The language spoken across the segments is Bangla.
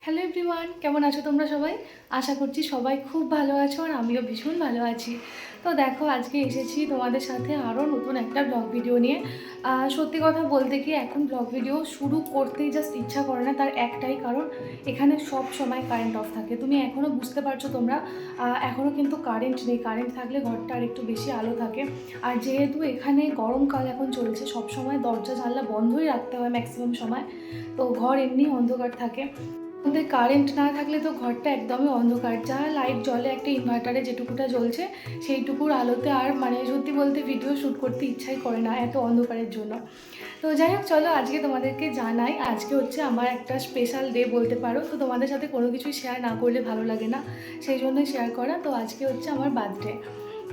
হ্যালো এভরিওয়ান, কেমন আছো তোমরা সবাই? আশা করছি সবাই খুব ভালো আছো আর আমিও ভীষণ ভালো আছি। তো দেখো, আজকে এসেছি তোমাদের সাথে আরও নতুন একটা ব্লগ ভিডিও নিয়ে। সত্যি কথা বলতে কি, এখন ব্লগ ভিডিও শুরু করতেই জাস্ট ইচ্ছা করে না। তার একটাই কারণ, এখানে সব সময় কারেন্ট অফ থাকে। তুমি এখনও বুঝতে পারছো তোমরা, এখনও কিন্তু কারেন্ট নেই। কারেন্ট থাকলে ঘরটা আর একটু বেশি আলো থাকে। আর যেহেতু এখানে গরমকাল এখন চলছে, সব সময় দরজা জানলা বন্ধই রাখতে হয় ম্যাক্সিমাম সময়। তো ঘর এমনি অন্ধকার থাকে। আমাদের কারেন্ট না থাকলে তো ঘরটা একদমই অন্ধকার। যা লাইট জ্বলে একটা ইনভার্টারে যেটুকুটা জ্বলছে, সেইটুকুর আলোতে আর সত্যি বলতে ভিডিও শ্যুট করতে ইচ্ছাই করে না এত অন্ধকারের জন্য। তো যাই হোক, চলো আজকে তোমাদেরকে জানাই, আজকে হচ্ছে আমার একটা স্পেশাল ডে বলতে পারো। তো তোমাদের সাথে কোনো কিছুই শেয়ার না করলে ভালো লাগে না, সেই জন্যই শেয়ার করা। তো আজকে হচ্ছে আমার বার্থডে।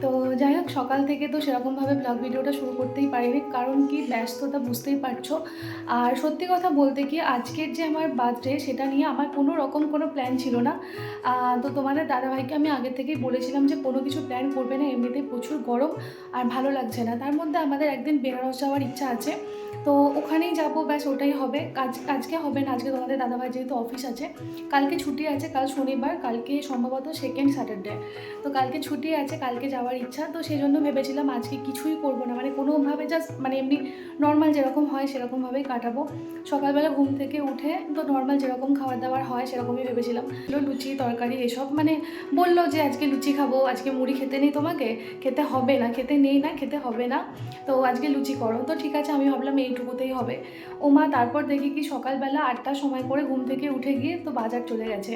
তো যাই হোক, সকাল থেকে তো সেরকমভাবে ব্লগ ভিডিওটা শুরু করতেই পারিনি, কারণ কি ব্যস্ততা বুঝতেই পারছো। আর সত্যি কথা বলতে কি, আজকের যে আমার বার্থডে, সেটা নিয়ে আমার কোনো রকম কোনো প্ল্যান ছিল না। তো তোমাদের দাদাভাইকে আমি আগে থেকেই বলেছিলাম যে কোনো কিছু প্ল্যান করবে না, এমনিতেই প্রচুর গরম আর ভালো লাগছে না। তার মধ্যে আমাদের একদিন বেনারস যাওয়ার ইচ্ছা আছে, তো ওখানেই যাবো, ব্যাস ওটাই হবে। আজকে হবে না, আজকে তোমাদের দাদাভাই যেহেতু অফিস আছে, কালকে ছুটি আছে, কাল শনিবার, কালকে সম্ভবত সেকেন্ড স্যাটারডে। তো কালকে ছুটি আছে, কালকে যাওয়ার ইচ্ছা। তো সেই জন্য ভেবেছিলাম আজকে কিছুই করবো না, কোনোভাবে জাস্ট এমনি নর্মাল যেরকম হয় সেরকমভাবেই কাটাবো। সকালবেলা ঘুম থেকে উঠে তো নর্মাল যেরকম খাবার দাবার হয় সেরকমই ভেবেছিলাম। লুচি তরকারি এসব বললো যে আজকে লুচি খাবো, আজকে মুড়ি খেতে নেই, তোমাকে খেতে হবে না, খেতে নেই না, খেতে হবে না, তো আজকে লুচি করো। তো ঠিক আছে, আমি ভাবলাম এইটুকুতেই হবে। তারপর দেখি কি, সকালবেলা 8টার সময় করে ঘুম থেকে উঠে গিয়ে তো বাজার চলে গেছে।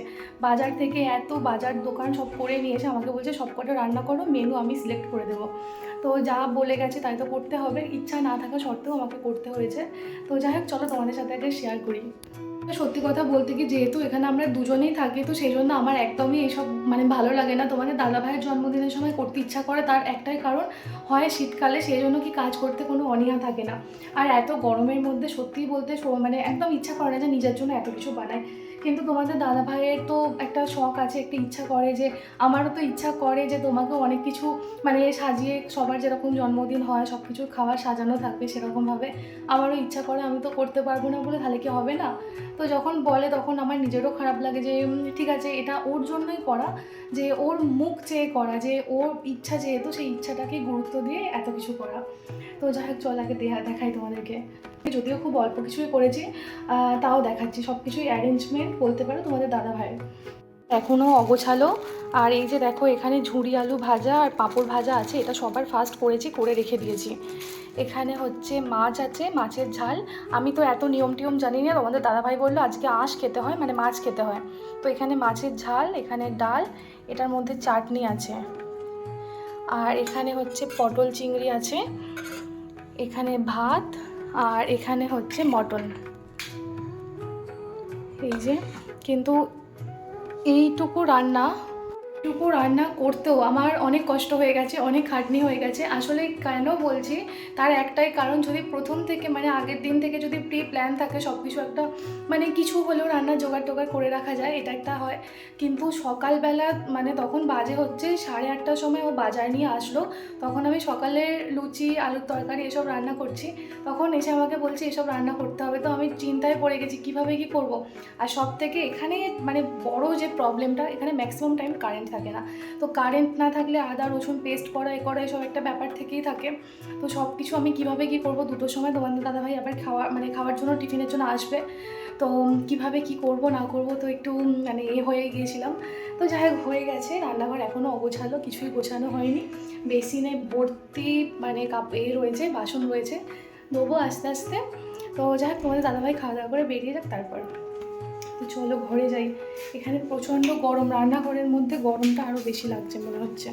বাজার থেকে এত বাজার দোকান সব করে নিয়ে এসে আমাকে বলছে সব কটা রান্না করো, মেনু আমি সিলেক্ট করে দেবো। তো যা বলে গেছে তাই তো করতে হবে, ইচ্ছা না থাকা সত্ত্বেও আমাকে করতে হয়েছে। তো যাই হোক, চলো তোমাদের সাথে আগে শেয়ার করি। সত্যি কথা বলতে কি, যেহেতু এখানে আমরা দুজনেই থাকি, তো সেই জন্য আমার একদমই এইসব ভালো লাগে না। তোমাদের দাদাভাইয়ের জন্মদিনের সময় করতে ইচ্ছা করে, তার একটাই কারণ, হয় শীতকালে, সেই জন্য কি কাজ করতে কোনো অনীহা থাকে না। আর এত গরমের মধ্যে সত্যিই বলতে একদম ইচ্ছা করে না যে নিজের জন্য এত কিছু বানায়। কিন্তু তোমাদের দাদাভাইয়ের তো একটা শখ আছে, একটা ইচ্ছা করে যে, আমারও তো ইচ্ছা করে যে তোমাকেও অনেক কিছু সাজিয়ে, সবার যেরকম জন্মদিন হয় সব কিছু খাবার সাজানো থাকবে সেরকমভাবে আমারও ইচ্ছা করে। আমি তো করতে পারবো না বলে তাহলে কি হবে না? তো যখন বলে তখন আমার নিজেরও খারাপ লাগে যে ঠিক আছে, এটা ওর জন্যই করা, যে ওর মুখ চেয়ে করা, যে ওর ইচ্ছা যেহেতু, সেই ইচ্ছাটাকে গুরুত্ব দিয়ে এত কিছু করা। তো যাই হোক, চল আগে দেখাই তোমাদেরকে। যদিও খুব অল্প কিছুই করেছি, তাও দেখাচ্ছি। সব কিছুই অ্যারেঞ্জমেন্ট বলতে পারো তোমাদের দাদাভাইয়ের, এখনও অগোছালো। আর এই যে দেখো, এখানে ঝুড়ি আলু ভাজা আর পাঁপড় ভাজা আছে, এটা সবার ফার্স্ট করেছি, করে রেখে দিয়েছি। এখানে হচ্ছে মাছ আছে, মাছের ঝাল। আমি তো এত নিয়ম টিয়ম জানি না, তোমাদের দাদাভাই বললো আজকে আঁশ খেতে হয়, মাছ খেতে হয়। তো এখানে মাছের ঝাল, এখানে ডাল, এটার মধ্যে চাটনি আছে। আর এখানে হচ্ছে পটল চিংড়ি আছে, এখানে ভাত, আর এখানে হচ্ছে মটন। এই যে, কিন্তু এইটুকু রান্না করতেও আমার অনেক কষ্ট হয়ে গেছে, অনেক খাটনি হয়ে গেছে। আসলে কেন বলছি, তার একটাই কারণ, যদি প্রথম থেকে আগের দিন থেকে যদি প্রি প্ল্যান থাকে, সব কিছু একটা কিছু হলেও রান্নার জোগাড় টোগাড় করে রাখা যায়, এটা একটা হয়। কিন্তু সকালবেলা তখন বাজে হচ্ছে 8:30টার সময় ও বাজার নিয়ে আসলো, তখন আমি সকালে লুচি আলুর তরকারি এসব রান্না করছি, তখন এসে আমাকে বলছে এসব রান্না করতে হবে। তো আমি চিন্তায় পড়ে গেছি কীভাবে কী করব। আর সব থেকে এখানে বড় যে প্রবলেমটা, এখানে ম্যাক্সিমাম টাইম কারেন্ট থাকে না। তো কারেন্ট না থাকলে আদা রসুন পেস্ট করা এসব একটা ব্যাপার থেকেই থাকে। তো সব কিছু আমি কীভাবে কী করব, 2টোর সময় তোমাদের দাদাভাই আবার খাওয়ার জন্য টিফিনের জন্য আসবে। তো কিভাবে কি করব না করব, তো একটু হয়ে গিয়েছিলাম। তো যাই হোক, হয়ে গেছে। রান্নাঘর এখনও অগোছালো, কিছুই গোছানো হয়নি। বেসিনে ভর্তি রয়েছে, বাসন রয়েছে, দেবো আস্তে আস্তে। তো যাই হোক, তোমাদের দাদাভাই খাওয়া দাওয়া করে বেরিয়ে যাক তারপর। তো চলো ঘরে যাই। এখানে প্রচণ্ড গরম, রান্নাঘরের মধ্যে গরমটা আরও বেশি লাগছে মনে হচ্ছে।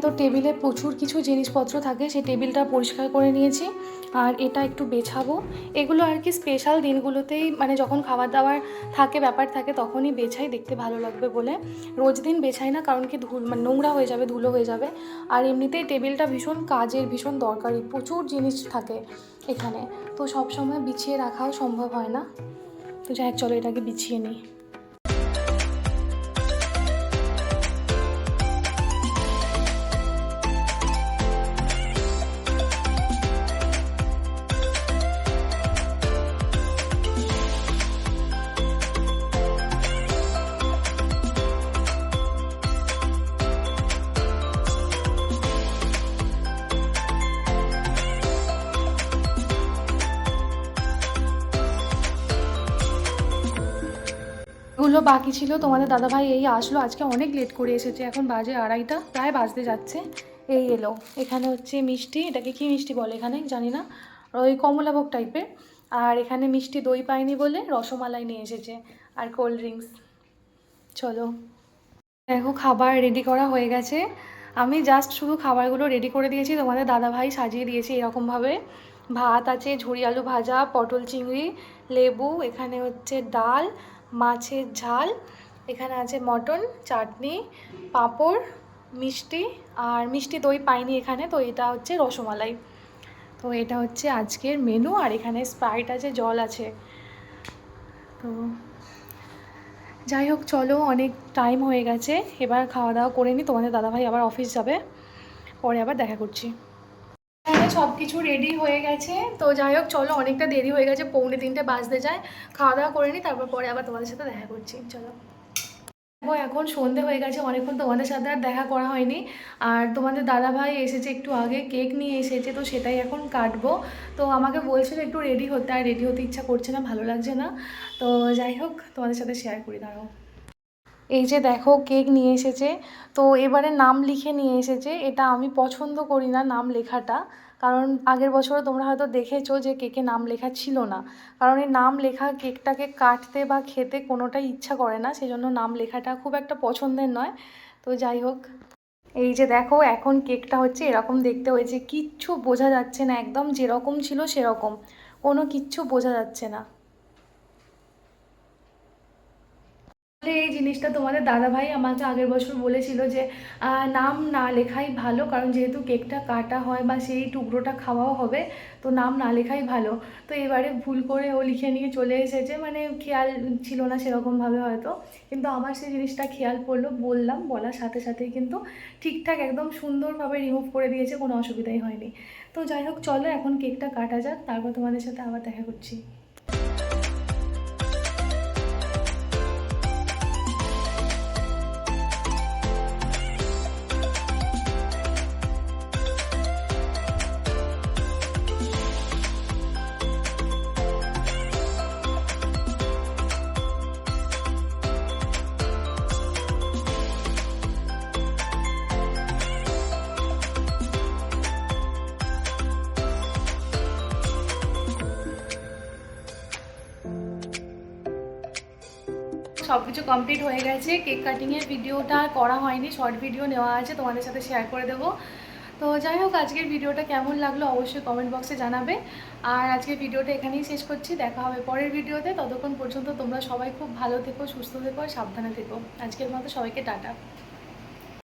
তো টেবিলে প্রচুর কিছু জিনিসপত্র থাকে, সেই টেবিলটা পরিষ্কার করে নিয়েছি। আর এটা একটু বেছাবো। এগুলো আর কি স্পেশাল দিনগুলোতেই, যখন খাবার দাবার থাকে, ব্যাপার থাকে, তখনই বেছাই, দেখতে ভালো লাগবে বলে। রোজ দিন বেছাই না, কারণ কি নোংরা হয়ে যাবে, ধুলো হয়ে যাবে। আর এমনিতেই টেবিলটা ভীষণ কাজের, ভীষণ দরকারি, প্রচুর জিনিস থাকে এখানে, তো সব সময় বিছিয়ে রাখাও সম্ভব হয় না। তো যাই হোক, চলো এটাকে বিছিয়ে নিই। এগুলো বাকি ছিল, তোমাদের দাদাভাই এই আসলো, আজকে অনেক লেট করে এসেছে, এখন বাজে 2:30, প্রায় বাজতে যাচ্ছে। এই এলো। এখানে হচ্ছে মিষ্টি, এটাকে কি মিষ্টি বলে এখানে জানি না, ওই কমলাভোগ টাইপের। আর এখানে মিষ্টি দই পায়নি বলে রসমালাই নিয়ে এসেছে, আর কোল্ড ড্রিঙ্কস। চলো দেখো, খাবার রেডি করা হয়ে গেছে। আমি জাস্ট শুধু খাবারগুলো রেডি করে দিয়েছি, তোমাদের দাদাভাই সাজিয়ে দিয়েছে এরকমভাবে। ভাত আছে, ঝুরি আলু ভাজা, পটল চিংড়ি, লেবু, এখানে হচ্ছে ডাল, মাছের ঝাল, এখানে আছে মটন, চাটনি, পাঁপড়, মিষ্টি। আর মিষ্টি দই পাইনি এখানে, তো এটা হচ্ছে রসমালাই। তো এটা হচ্ছে আজকের মেনু। আর এখানে স্প্রাইট আছে, জল আছে। তো যাই হোক, চলো, অনেক টাইম হয়ে গেছে, এবার খাওয়া দাওয়া করে নিই, তোমাদের দাদাভাই আবার অফিস যাবে, পরে আবার দেখা করছি। এখানে সব কিছু রেডি হয়ে গেছে। তো যাই হোক, চলো, অনেকটা দেরি হয়ে গেছে, 2:45 বাজতে যায়। খাওয়া দাওয়া করে নিই, তারপর পরে আবার তোমাদের সাথে দেখা করছি। চলো। এখন সন্ধে হয়ে গেছে, অনেকক্ষণ তোমাদের সাথে আর দেখা করা হয়নি। আর তোমাদের দাদাভাই এসেছে একটু আগে, কেক নিয়ে এসেছে, তো সেটাই এখন কাটবো। তো আমাকে বলছিল একটু রেডি হতে, আর রেডি হতে ইচ্ছা করছে না, ভালো লাগছে না। তো যাই হোক, তোমাদের সাথে শেয়ার করি, দাঁড়াও। এই যে দেখো, কেক নিয়ে এসেছে। তো এবারে নাম লিখে নিয়ে এসেছে, এটা আমি পছন্দ করি না নাম লেখাটা। কারণ আগের বছরও তোমরা হয়তো দেখেছো যে কেকে নাম লেখা ছিল না। কারণ এই নাম লেখা কেকটাকে কাটতে বা খেতে কোনোটাই ইচ্ছা করে না, সেজন্য নাম লেখাটা খুব একটা পছন্দের নয়। তো যাই হোক, এই যে দেখো, এখন কেকটা হচ্ছে এরকম দেখতে হয়েছে, কিচ্ছু বোঝা যাচ্ছে না, একদম যেরকম ছিল সেরকম, কোনো কিচ্ছু বোঝা যাচ্ছে না। এই জিনিসটা তোমাদের দাদাভাই আমাকে আগের বছর বলেছিল যে নাম না লেখাই ভালো, কারণ যেহেতু কেকটা কাটা হয় বা সেই টুকরোটা খাওয়াও হবে, তো নাম না লেখাই ভালো। তো এবারে ভুল করে ও লিখে নিয়ে চলে এসেছে, মানে খেয়াল ছিল না সেরকমভাবে হয়তো, কিন্তু আমার সেই জিনিসটা খেয়াল পড়লো, বললাম, বলার সাথে সাথেই কিন্তু ঠিকঠাক একদম সুন্দরভাবে রিমুভ করে দিয়েছে, কোনো অসুবিধাই হয়নি। তো যাই হোক, চলো এখন কেকটা কাটা যাক, তারপর তোমাদের সাথে আবার দেখা করছি। সব কিছু কমপ্লিট হয়ে গেছে, কেক কাটিংয়ের ভিডিওটা করা হয়নি, শর্ট ভিডিও নেওয়া আছে, তোমাদের সাথে শেয়ার করে দেবো। তো যাই হোক, আজকের ভিডিওটা কেমন লাগলো অবশ্যই কমেন্ট বক্সে জানাবে। আর আজকের ভিডিওটা এখানেই শেষ করছি, দেখা হবে পরের ভিডিওতে। ততক্ষণ পর্যন্ত তোমরা সবাই খুব ভালো থেকো, সুস্থ থেকো, সাবধানে থেকো। আজকের মতো সবাইকে টাটা।